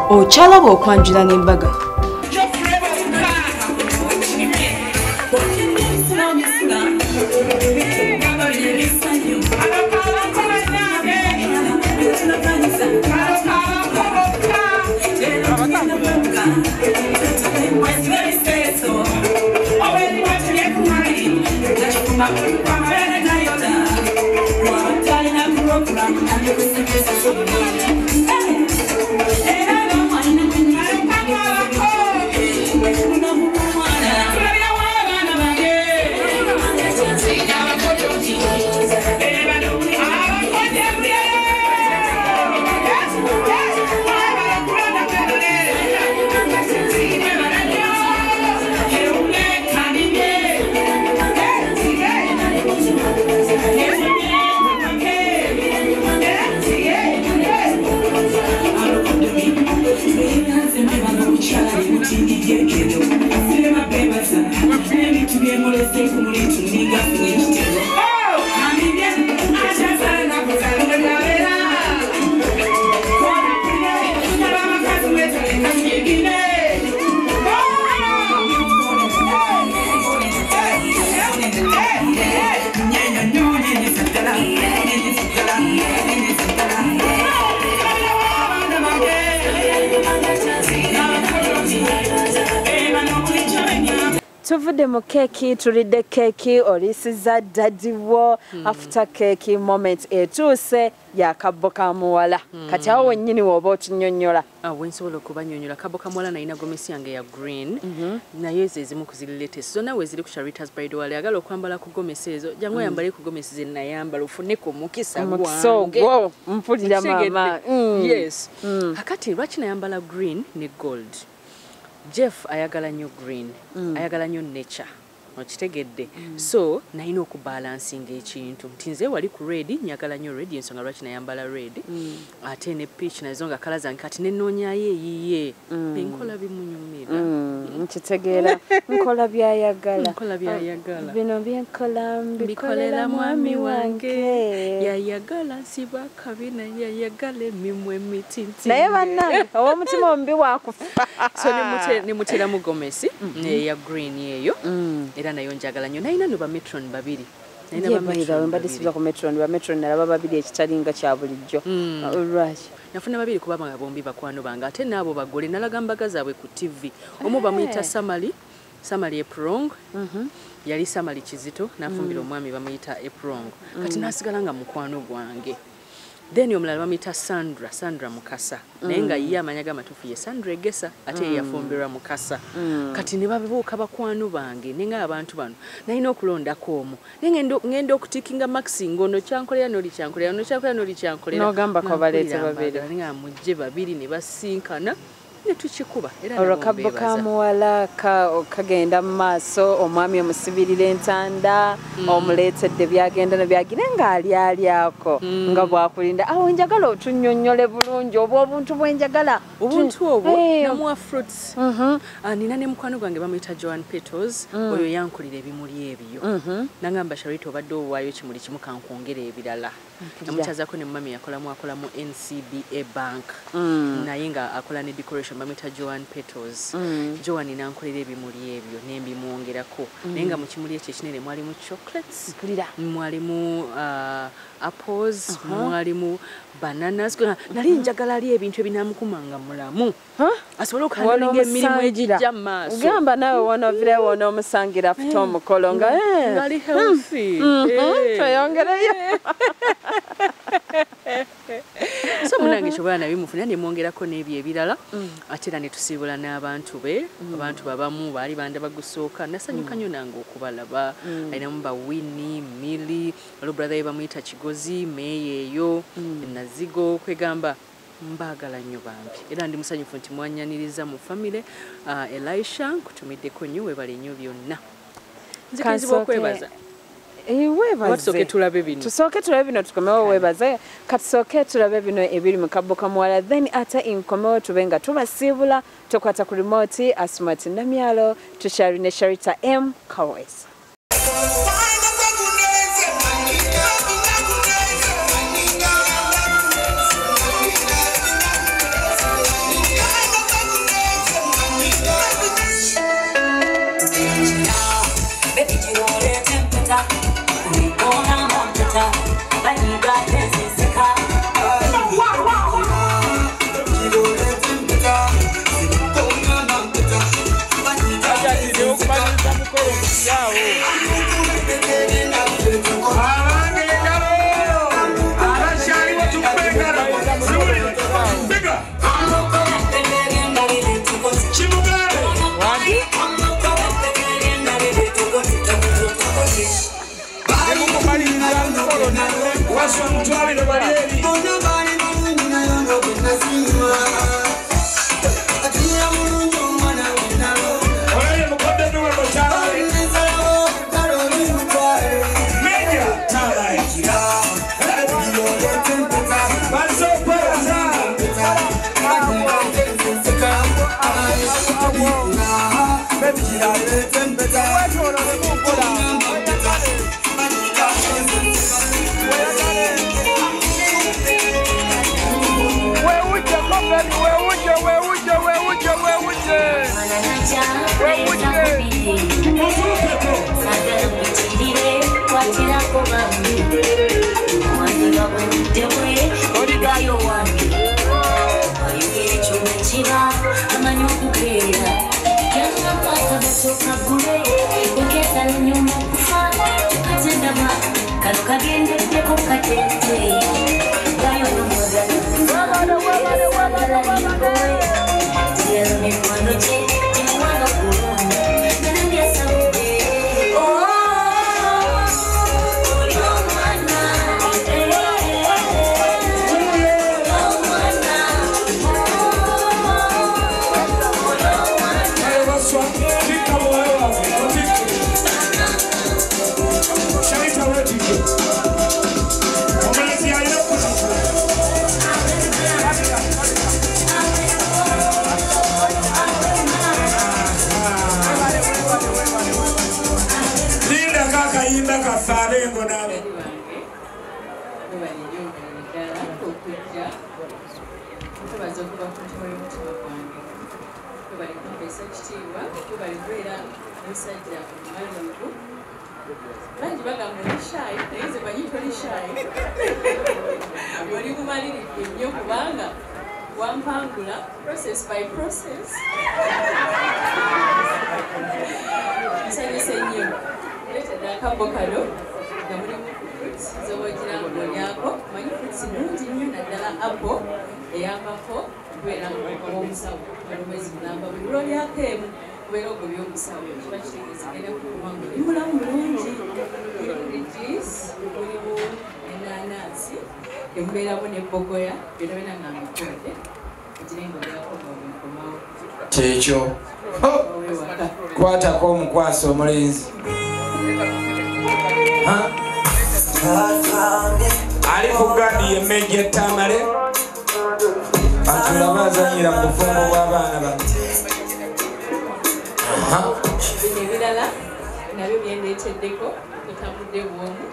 Ochalaba okwanjula n'embaga. Tuvudde mu keeki tulidde keeki olisiza dadiwo after keeki moment etuuse yakabbo ka muwala kati awo wennyini woba otunyonnyola wensobola okubanyonnyola kabbo ka muwala nalina gomesi yange ya green naye ezo ezimu kuzirilete zonna we ziri ku Sharitah's bridal wale agala okwambala ku gomesi ezo jangu yambale ku gomesi ze nayambala ofune ku mukisa gwange mpulira mama yes akati lwaki nayambala green ne gold Jeff ayagala nnyo green ayagala nnyo nature okitegedde so nalina okubalansinga ekintu nti nze wali ku red nyagala nnyo red ensonga lwaki nayambala red ate ne peach nazo nga kala zange kati nenoonyayo eyiye enkola bimunyumira nkitegeera nkola byayagala bino byenkola bikolera mwami wange yayagala nsiba kabina yayagala emimwa emitinti naye bannange ow'omutima omubi wakufa so nemuteramu gomesi ya green eyo era nayo njagala nnyo nalina no bametron babiri mbadde sibira ku metron bametron nalaba babiri ekitalinga kya bulijjo olwaki nafuna babiri kuba nga bombi bakwano bange ate naabo bagole nalaga mbaga zaabwe ku TV omu bamuyita Samali Eprong yali Samali Kizito nafumbira omwami bamuyita Eprong kati nasigala nga mukwano gwange then omulala bamuyita Sandra Mukasa naye nga ye amanyaga amatufu ye Sandra Egesa ate yafumbirwa Mukasa kati ne babuuka bakwano bange nenga abantu bano nalina okulondako omu ngenda okutikinga maxi ngono kyankolera noli kyankolera nogamba ko baleete babiri nga mujje babiri ne basinkana netukikuba era olwakabbo ka muwala kagenda mu maaso omwami omusibirira entanda omuleetedde byagenda nebyagira ng'alyalyako nga bwakulinda awo njagala otunnyonnyole bulungi oba obuntu bwenjagala obuntu obwo namuwa fruits nina ne mukwano gwange bamuyita Joan Petals oyo yankulira ebimuli ebyo nangamba Sharita obadde owaayo kimuli kimu kankwongera ebirala namukyazaako ne mumami akolamu NCBA bank naye nga akola ne decoration bamuyita Joan Petals Joan nankolera ebimuli ebyo nembimwongerako naye nga mu kimuli ekyo ekinene mwalimu chocolates mwalimu apples mwalimu bananas nali njagala ali ebintu ebinamukumanga mulamu asobole okuhandlinga emirimu egijja mu maaso gamba nawe wonovire wonoomusangira futa omukolo nga ngali healthy tweyongereyo so munange kyobola nabimufuna nemwongerako n'ebyo ebirala ate era netusiibula n'abantu be abantu babamu baali banda bagusooka nasanyuka nnyo nange okubalaba alinamu bawini mili alo brother ye bamuyita Kigozi meeyo eyo nazigo kwegamba mbagala nnyo bambi era ndi musanyufu nti mwanyaniriza mu family Elisha nkutumiddeko nnyo webale nnyo byonna nzikirizibwa okwebaza tusooke tulabe bino tukomewo webaze katusooke tulabe bino ebiri mu kabbo ka muwala then ate inkomewo tube nga tubasiibula tokwata ku remote Asmati Namyalo tushari ne Sharitah M Kawes Process by process. Checho kwatako omukwaso omulenzi ali ku gadi yemmeja ettamale atula bazanyira mu bufumbo bw'abaana ba ebirala nabyo byendeeteddeko tutambudde bwomu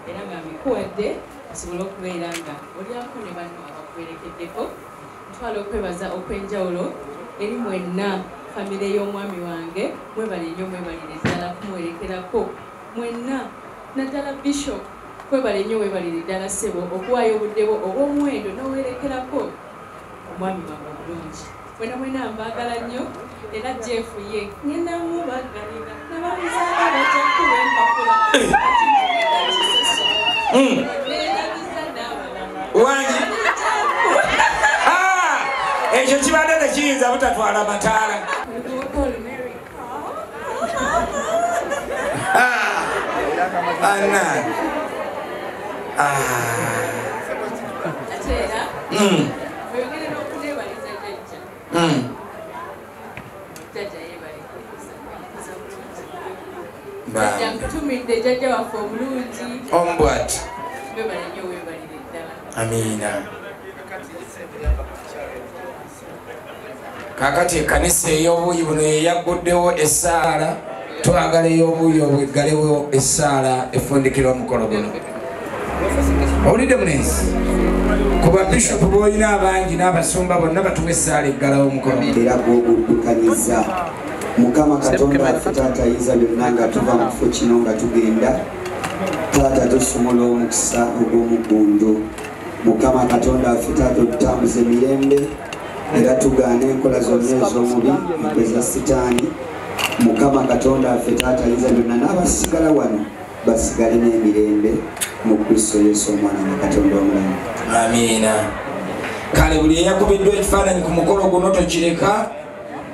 era nga mbikuwadde osobole okubeera nga olyako ne banno abakuwerekeddeko ntwala okwebaza okw'enjawulo eri mwenna famire y'omwami wange mwebale nnyo mwebalire ddala kumuwerekerako mwenna naddala bishop kwebale nnyo webalire ddala ssebo okuwaayo obudde bwo obw'omuwendo n'owerekerako omwami wange obulungi mwena mwena mbaagala nnyo era Jeff ye ngenda mubagalira nabamuzaala bajja kuwa empapula wangi ekyo kibadde tekiyinza butatwala mataala ana nkutumidde jjajja waffe omulungi ombwati webale nnyo webalire ddala amiina kakati ekkanisa ey'obuuyi buno yeyagguddewo essaala twagala ey'obuuyi obwo eggalewo essaala efundikirwa omukolo guno owulidde mulenzi ku babishopu b'olina abangi n'abasumba bonna batuwa essaala eggalawo omukolo era gw'oguddukaniza Mukama Katonda waffe taata ayinza byonna nga tuva mu kifo kino nga tugenda taata tusumula omukisa ogw'omuggundu Mukama Katonda waffe taata otutambuza emirembe era tugaana enkola zonna ez'omubi empeza sitaani Mukama Katonda waffe taata ayinza byonna n'abasigala wano basigale n'emirembe mu Kristo Yesu omwana wa Katonda omulamu amiina kale buli eyakubiddwa ekifaananyi ku mukolo guno tokireka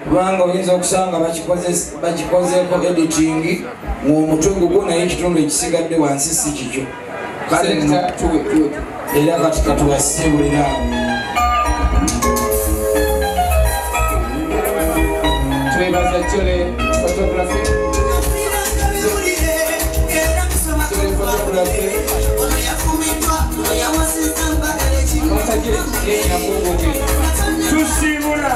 kubanga oyinza okusanga bakikozeeko editing ng'omutwe gugwo naye ekitundu ekisigadde wansi si kikyo kale era kati katuwasibulira twebaza Chole photography tusibula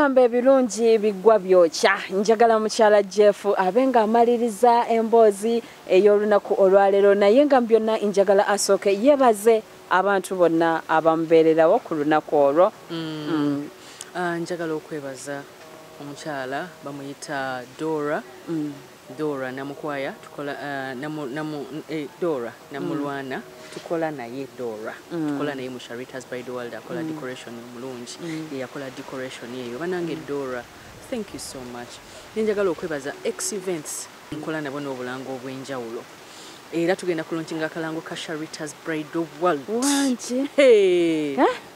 bagamba ebirungi bigwa byokya. Njagala mukyala Jeff abenga amaliriza emboozi ey'olunaku olwaleero naye nga byonna njagala asooke yebaze abantu bonna abamubeererawo ku lunaku olwo. Njagala okwebaza omukyala bamuyita Dora namukwaya tukola Dora namulwana tukola naye Dora tukola naye mu Sharitah's Bridal World akola decoration omulungi yakola decoration yeyo banange Dora, thank you so much. Njagala okwebaza X events nkola nabo n'obulango obw'enjawulo era tugenda kulunkinga akalango ka Sharitah's Bridal World wangi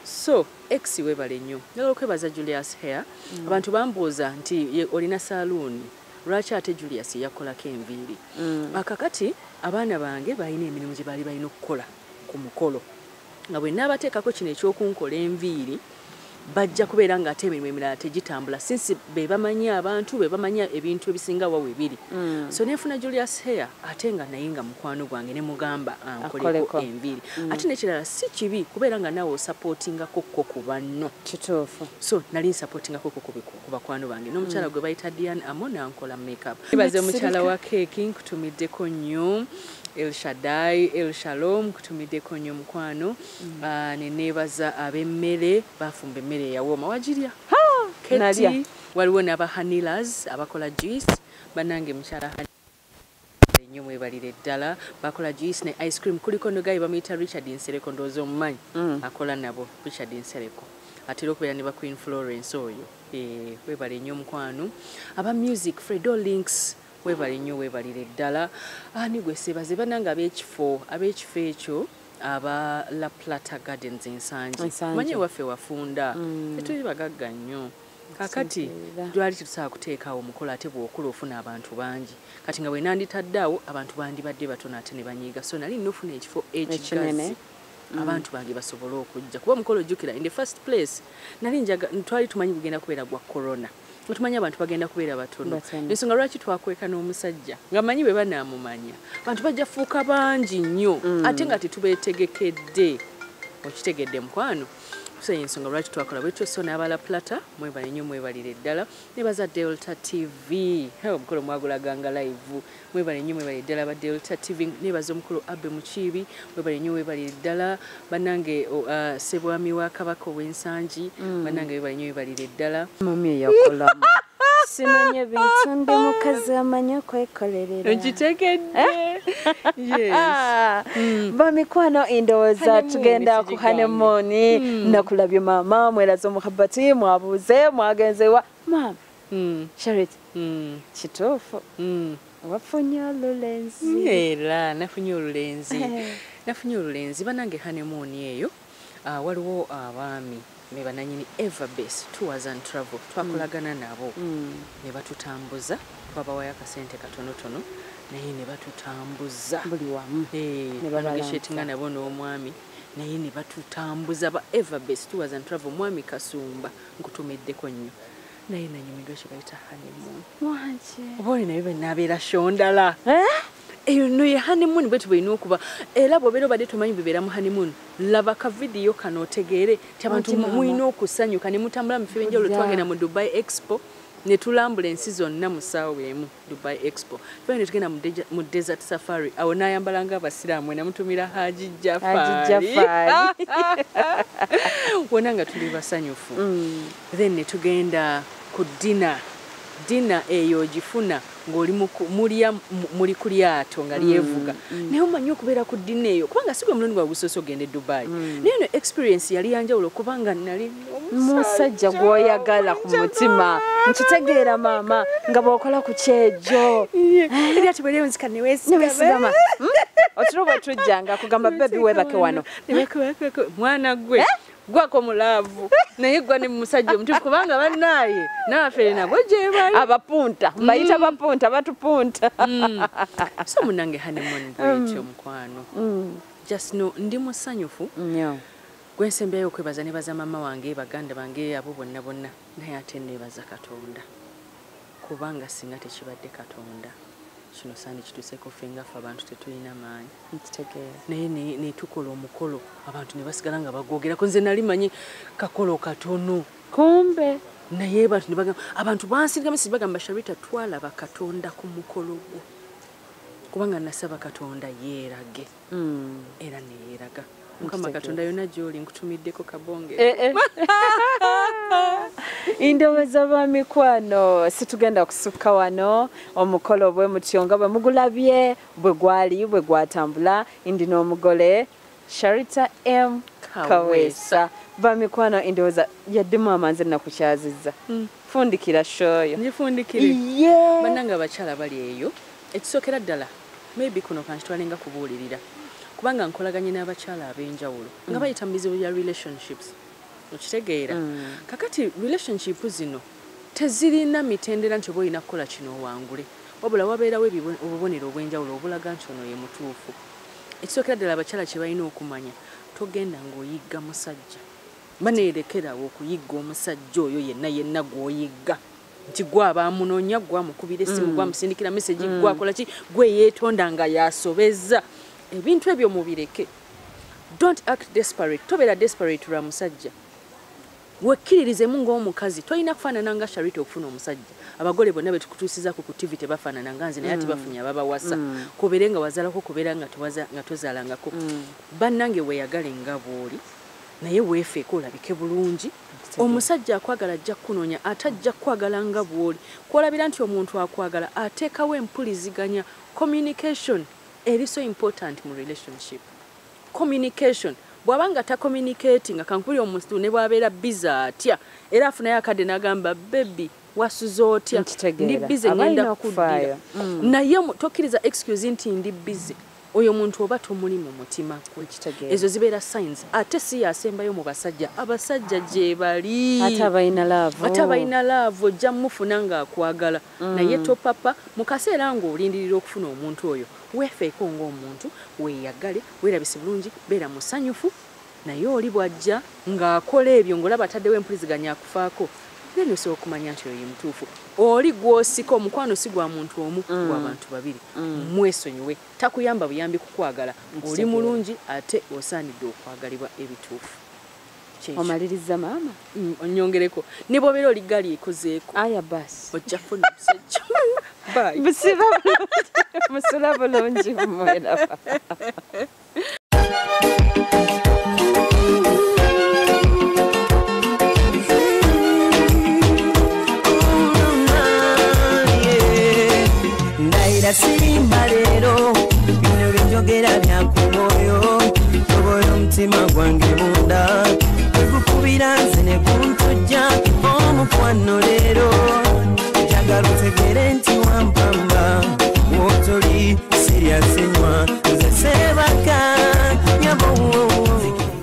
so X webale nnyo. Njagala okwebaza Julius Hair abantu bambuuza nti olina saloon lwaki ate Julius yakolako enviiri akakati abaana bange balina emirimu gye bali balina okukola ku mukolo nga bwe naabateekako kino ekyokunkola enviiri bajja kubeera nga ate emirimu emirala tegitambula sinsi be bamanya abantu be bamanya ebintu ebisinga wawe biri so nefuna Julius Hair ate nga naye nga mukwano gwange ne mugamba ankoleko enviiri ate nekirala si kibi kubeera nga naawe osupportingako ku banno kituufu so nali nsupportingako ku bakwano bange n'omukyala gwe bayita Diane Amona ankola makeup ibaze omukyala wa keki nkutumiddeko nnyo El Shaddai, El Shalom, kutumideko nnyo mukwano nenebaza ab'emmere bafumba emmere yawooma wagirya Keti waliwo n'aba Hanilas abakola juice banange mukyala nnyo mwebalire ddala bakola juice ne ice cream kuliko nogayi bamuyita Richard Nsereko ndowooza omumanyi akola nabo Richard Nsereko atera okubeera ne ba Queen Florence oyo webale nnyo mukwano aba music Fredo Links webali nnyo webalire ddala ani gwe sebaze bananga ab'ekifo ekyo aba La Plata Gardens ensangi manye waffe wafunda tetuli bagagga nnyo kakati twali tusobola kuteekawo omukolo ate bw'okula ofuna abantu bangi kati nga bwe nanditaddeawo abantu bandibadde batono ate ne banyiiga so nali nnofuna ekifo ekigazi abantu bange basobole okujja kuba omukolo ojjukira in the first place twali tumanyi bugenda kubeera gwa corona otumanya abantu bagenda kubeera batono ensonga lwaki twakweka n'omusajja nga manyi bwe banaamumanya abantu bajja fuuka bangi nnyo ate nga tetubeetegekedde okitegedde mukwano so ensonga lwaki twakola bwetyo so n'abala Plata mwebale nnyo mwebalire ddala nebaza Delta TV omukolo mwagulaganga live mwebale nnyo mwebalire ddala ba Delta TV nebaza omukolo Abe Mukiibi mwebale nnyo mwebalire ddala banange Ssebwami wa Kabaka ow'ensangi banange mwebale nnyo mwebalire ddala mami eyakolamu simanye bintu ndi mukazi amanya kwekolerera nkitegedde bamikwano indowooza tugenda ku honeymoon nakulabye maama mweraza omuhabati mwabuuze mwagenzewa maama Charity kituufu wafunye olulenzi era nafunye olulenzi banange honeymoon eyo waliwo abaami ne bananyini Everbase Tours and Travel twakolagana nabo ne batutambuza twabawayo akasente katonotono naye ne batutambuza buli wamu ne banageshetinga nabo n'omwami naye ne batutambuza ba Everbase Tours and Travel mwami Kasumba nkutumiddeko nnyo naye nanyumidwa kye bayita honeymoon obaoli naye benaabeera shondala eyo no ye honeymoon bwetu bwelina okuba era bw'obeera obadde tomanyi bibeera mu honeymoon laba ka vidiyo kano otegeere ti abantu mulina okusanyuka ne mutambula mu bifo ebyenjawulo twagenda mu Dubai Expo ne tulambula ensi zonna mu ssaawa emu Dubai Expo twali ne tugenda mu desert safari awo n'ayambala ng'abasiraamu namutumira Haji Jafari wonna nga tuli basanyufu then ne tugenda ku dina eyo ogifuna ng'oli muli ku lyato nga lyevuga naye omanyi okubeera ku dina eyo kubanga si gwe mulundi gwa busoose ogenda e Dubai naye no experience yali yanjawulo kubanga nali musajja gw'oyagala ku mutima nkitegeera maama nga bw'okola ku kyejo era tibwereyo nzika neweesigama otulo bwe tujjanga kugamba bebi weebake wano mwana gwe gwako mulaavu naye gwa ne musajja omutuufu kubanga bannaaye n'abafere nabo gye bali abapunta bayita bapunta batupunta so munange honeymoon bwetyo mukwano just no ndi musanyufu gwe nsembyayo okwebaza nebaza mama wange baganda bange abo bonna naye ate nebaza Katonda kubanga singa tekibadde Katonda kino sani kituseeko fenga ffe abantu tetulina maanyi nkitegeera naye ne tukola omukolo abantu ne basigala nga bagwogerako nze nali manyi kakolo katono kumbe naye abantu bansirika message bagamba Sharita twalaba Katonda ku mukolo gwo kubanga nasaba Katonda yeerage era ne yeeraga Mukama Katonda yonna gy'oli nkutumiddeko kabonge Indowooza ba mikwano situgenda kusukka wano omukolo bwe mutyo nga bwe mugulabye bwe gwali bwe gwatambula ndi n'omugole Sharitah M Kaweesa ba mikwano indowooza yaddemu amanzi nakukyazizza fundikira shoyo ndifundikire bannanga abakyala bali eyo ekisookera ddala maybe kuno kankitwalenga kubuulirira kubanga nkolaganye n'abakyala ab'enjawulo nga bayita mu bizibu bya relationships okitegeera kakati relationship zino tezirina mitendera nti oba olina kukola kino owangule wabula wabeerawo obubonero obw'enjawulo obulaga nti ono ye mutuufu ekisookera ddala abakyala kye balina okumanya togenda ng'oyigga musajja baneerekerawo okuyigga omusajja oyo yenna gw'oyigga nti gwe abaamunoonya gwamukubira essimu gwamusindikira message gwakola ki gwe yeetonda nga yasobezza ebintu ebyo mubireke don't act desperate tobeera desperate lwa musajja wekkiririzemu ng'omukazi tolina kufaanana nga Sharita okufuna omusajja abagole bonna betukutuusizaku ku TV tebafaanana nga nze naye ati bafunye ababawasa kubeere nga wazaalako kubeera nga tozaalangako bannange weeyagale nga bw'oli naye weefeeko olabike bulungi omusajja akwagala ajja kunoonya ate ajja kwagala nga bw'oli kwolabira nti omuntu akwagala ateekawo empuliziganya communication eri so important mu relationship communication bwabanga ta communicating akankuli omuntu ne bwabeera busy atya era afunayo akadde n'agamba baby wasuze otya ndi busy ngenda kuddira naye tokkiriza excuse nti ndi busy oyo muntu oba tomuli mu mutima gwe ezo zibeera signs ate si yasembayo mu basajja abasajja gye bali ate abalina laavu ojja mufuna ng'akwagala naye topapa mu kaseera ng'olindirira okufuna omuntu oyo weefeeko ng'omuntu weeyagale weerabise bulungi beera musanyufu naye oli bw'ajja ng'akola ebyo ng'olaba ataddewo empuliziganya akufaako then osobola okumanya nti oyo mutuufu oli gw'osika omukwano si gwa muntu omu gw'abantu babiri mwesonyiwe takuyamba buyambi kukwagala ng'oli mulungi ate osaanidde okwagalibwa ebituufu omaliriza maama onyongereko ne bw'obeera oli gali ekozeeko aya basi ojja kufuna omusajja bye busiba musula bulungi mwera Sirimba lero bino binjogera byakumoyo toboyo omutima gwange munda ekukubira nze ne kuntujja omukwano lero njagala otegere